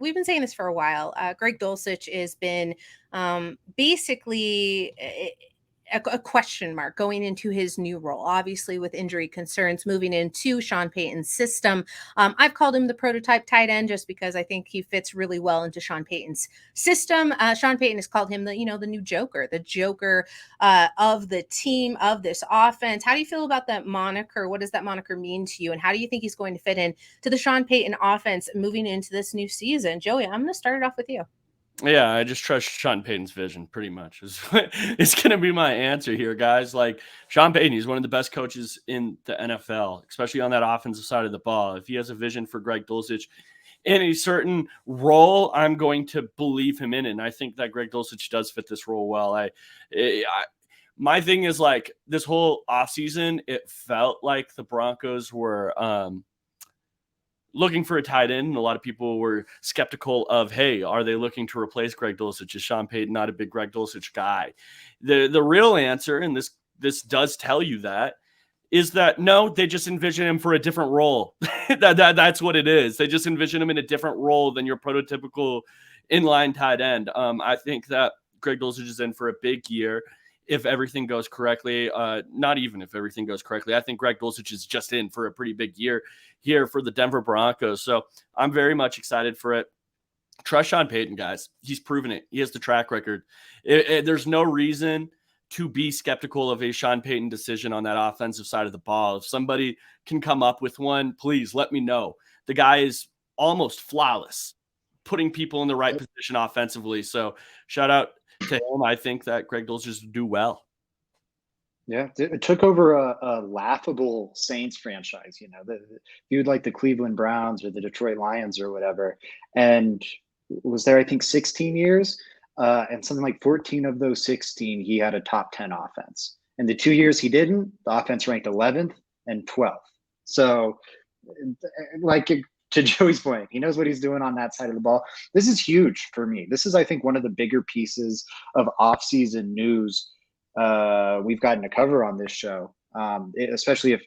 we've been saying this for a while. Greg Dulcich has been basically a question mark going into his new role, obviously with injury concerns moving into Sean Payton's system. I've called him the prototype tight end just because I think he fits really well into Sean Payton's system. Sean Payton has called him the new Joker, of the team, of this offense. How do you feel about that moniker? What does that moniker mean to you? And how do you think he's going to fit in to the Sean Payton offense moving into this new season? Joey, I'm going to start it off with you. Yeah, I just trust Sean Payton's vision pretty much. It's going to be my answer here, guys. Like Sean Payton, he's one of the best coaches in the NFL, especially on that offensive side of the ball. If he has a vision for Greg Dulcich in a certain role, I'm going to believe him in it. And I think that Greg Dulcich does fit this role well. My thing is like this whole offseason, it felt like the Broncos were looking for a tight end, and a lot of people were skeptical of, hey, are they looking to replace Greg Dulcich? Is Sean Payton not a big Greg Dulcich guy? The real answer, and this does tell you that, is that no, they just envision him for a different role. That's what it is. They just envision him in a different role than your prototypical inline tight end. I think that Greg Dulcich is in for a big year if everything goes correctly. Not even if everything goes correctly. I think Greg Dulcich is just in for a pretty big year here for the Denver Broncos. So I'm very much excited for it. Trust Sean Payton, guys. He's proven it. He has the track record. There's no reason to be skeptical of a Sean Payton decision on that offensive side of the ball. If somebody can come up with one, please let me know. The guy is almost flawless, putting people in the right position offensively. So shout out to him. I think that Greg Dulcich will do well. Yeah, it took over a laughable Saints franchise, viewed like the Cleveland Browns or the Detroit Lions or whatever, and was there, I think, 16 years, and something like 14 of those 16, he had a top 10 offense. And the 2 years he didn't, the offense ranked 11th and 12th. So, like to Joey's point, he knows what he's doing on that side of the ball. This is huge for me. This is, I think, one of the bigger pieces of offseason news we've gotten to cover on this show, especially if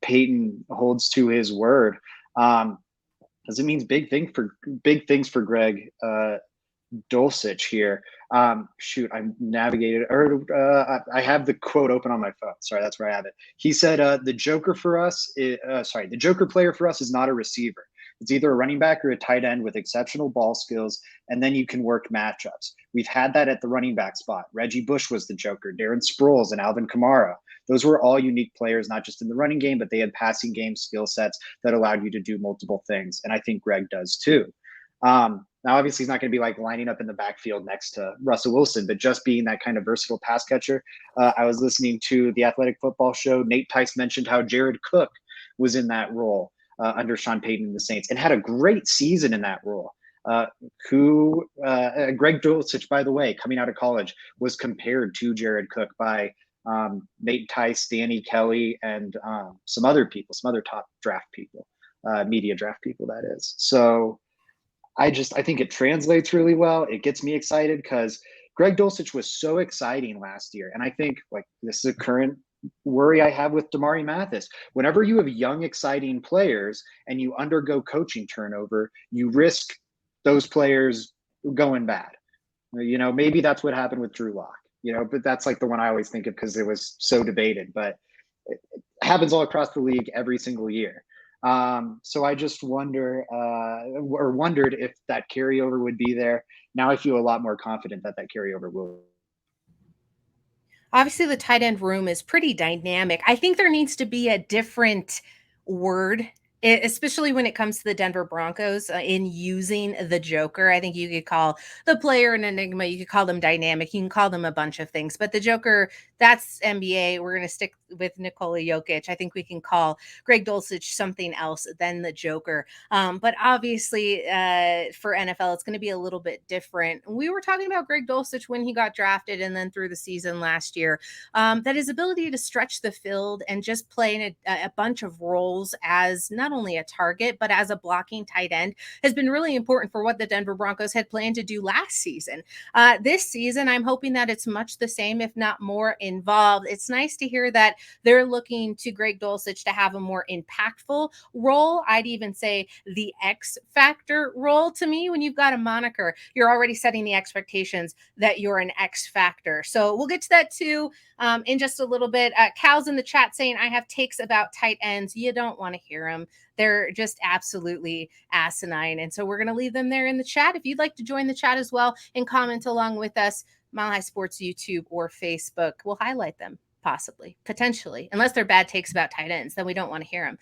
Payton holds to his word, because it means big things for Greg Dulcich here. Shoot, I'm navigated, or I have the quote open on my phone. Sorry, that's where I have it. He said, the Joker player for us is not a receiver. It's either a running back or a tight end with exceptional ball skills, and then you can work matchups. We've had that at the running back spot. Reggie Bush was the Joker, Darren Sproles and Alvin Kamara. Those were all unique players, not just in the running game, but they had passing game skill sets that allowed you to do multiple things. And I think Greg does too. Now, obviously, he's not going to be like lining up in the backfield next to Russell Wilson, but just being that kind of versatile pass catcher. I was listening to the Athletic Football Show. Nate Tice mentioned how Jared Cook was in that role under Sean Payton and the Saints and had a great season in that role. Greg Dulcich, by the way, coming out of college, was compared to Jared Cook by Nate Tice, Danny Kelly, and some other top draft people, media draft people, that is. So I think it translates really well. It gets me excited because Greg Dulcich was so exciting last year. And I think this is a current worry I have with Damari Mathis. Whenever you have young, exciting players and you undergo coaching turnover, you risk those players going bad. Maybe that's what happened with Drew Lock, but that's like the one I always think of because it was so debated, but it happens all across the league every single year. So I just wondered if that carryover would be there. Now I feel a lot more confident that carryover will. Obviously, the tight end room is pretty dynamic. I think there needs to be a different word, especially when it comes to the Denver Broncos, in using the Joker. I think you could call the player an enigma. You could call them dynamic. You can call them a bunch of things. But the Joker, that's NBA. We're going to stick with Nikola Jokic. I think we can call Greg Dulcich something else than the Joker. But obviously, for NFL, it's going to be a little bit different. We were talking about Greg Dulcich when he got drafted and then through the season last year, that his ability to stretch the field and just play in a bunch of roles as not only a target, but as a blocking tight end has been really important for what the Denver Broncos had planned to do last season. This season, I'm hoping that it's much the same, if not more, involved. It's nice to hear that they're looking to Greg Dulcich to have a more impactful role. I'd even say the X Factor role. To me, when you've got a moniker, you're already setting the expectations that you're an X Factor. So we'll get to that too in just a little bit. Cal's in the chat saying, I have takes about tight ends. You don't want to hear them. They're just absolutely asinine. And so we're going to leave them there in the chat. If you'd like to join the chat as well and comment along with us, Mile High Sports YouTube or Facebook, we'll highlight them, possibly, potentially, unless they're bad takes about tight ends, then we don't want to hear them.